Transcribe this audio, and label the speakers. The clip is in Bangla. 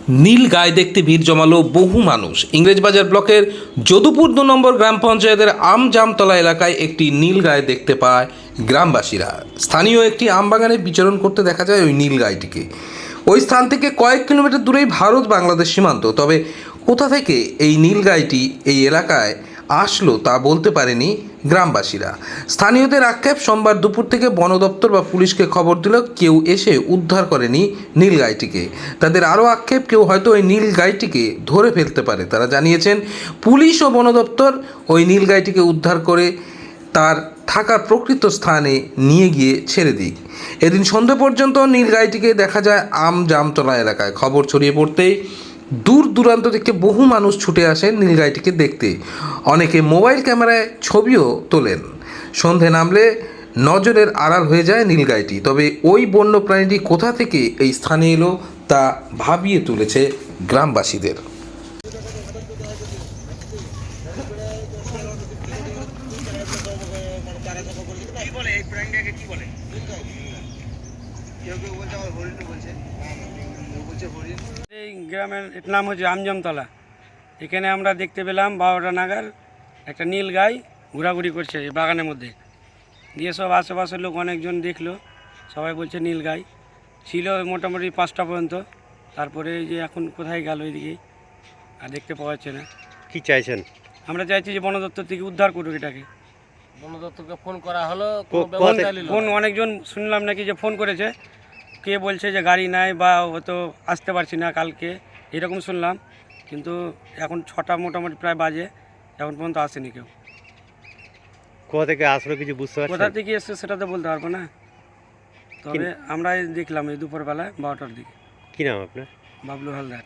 Speaker 1: নীল গাই দেখতে ভিড় জমালো বহু মানুষ। ইংরেজবাজার ব্লকের যদুপুর 2 নম্বর গ্রাম পঞ্চায়েতের আমজামতলা এলাকায় একটি নীল গাই দেখতে পায় গ্রামবাসীরা। স্থানীয় একটি আমবাগানে বিচরণ করতে দেখা যায় ওই নীল গাইটিকে। ওই স্থান থেকে কয়েক কিলোমিটার দূরেই ভারত বাংলাদেশ সীমান্ত। তবে কোথা থেকে এই নীল গাইটি এই এলাকায় আসলো তা বলতে পারেনি গ্রামবাসীরা। স্থানীয়দের আক্ষেপ, সোমবার দুপুর থেকে বন দপ্তর বা পুলিশকে খবর দিলেও কেউ এসে উদ্ধার করেনি নীল গাইটিকে। তাদের আরও আক্ষেপ, কেউ হয়তো ওই নীল গাইটিকে ধরে ফেলতে পারে। তারা জানিয়েছেন পুলিশ ও বন দপ্তর ওই নীল গাইটিকে উদ্ধার করে তার থাকার প্রকৃত স্থানে নিয়ে গিয়ে ছেড়ে দিক। এদিন সন্ধ্যা পর্যন্ত নীল গাইটিকে দেখা যায় আমজামতলা এলাকায়। খবর ছড়িয়ে পড়তেই দূর দূরান্ত থেকে বহু মানুষ ছুটে আসেন নীল গাইটিকে দেখতে। অনেকে মোবাইল ক্যামেরায় ছবিও তোলেন। সন্ধে নামলে নজরের আড়াল হয়ে যায় নীল গাইটি। তবে ওই বন্য প্রাণীটি কোথা থেকে এই স্থানে এলো তা ভাবিয়ে তুলেছে গ্রামবাসীদের।
Speaker 2: এই গ্রামের নাম হচ্ছে আমজামতলা। এখানে আমরা দেখতে পেলাম 12টা নাগাদ একটা নীল গাই ঘোরাঘুরি করছে এই বাগানের মধ্যে। দিয়ে সব আশেপাশের লোক অনেকজন দেখলো, সবাই বলছে নীল গাই ছিল মোটামুটি 5টা পর্যন্ত। তারপরে এই যে এখন কোথায় গেল এদিকে আর দেখতে পাওয়া যাচ্ছে না।
Speaker 3: কি চাইছেন?
Speaker 2: আমরা চাইছি যে বন দপ্তর থেকে উদ্ধার করুক এটাকে।
Speaker 4: বন দপ্তরকে ফোন করা হলো,
Speaker 2: ফোন অনেকজন শুনলাম নাকি যে ফোন করেছে, কে বলছে যে গাড়ি নাই বা হয়তো আসতে পারছি না কালকে, এরকম শুনলাম। কিন্তু এখন 6টা মোটামুটি প্রায় বাজে, এখন পর্যন্ত আসেনি কেউ।
Speaker 3: কোথা থেকে আসলো কিছু বুঝতে
Speaker 2: কোথা
Speaker 3: পারছেন?
Speaker 2: থেকে এসছে সেটা তো বলতে পারবো না। তবে আমরা দেখলাম এই দুপুরবেলায় 12টার দিকে।
Speaker 3: কি নাম আপনার?
Speaker 2: বাবলু হালদার।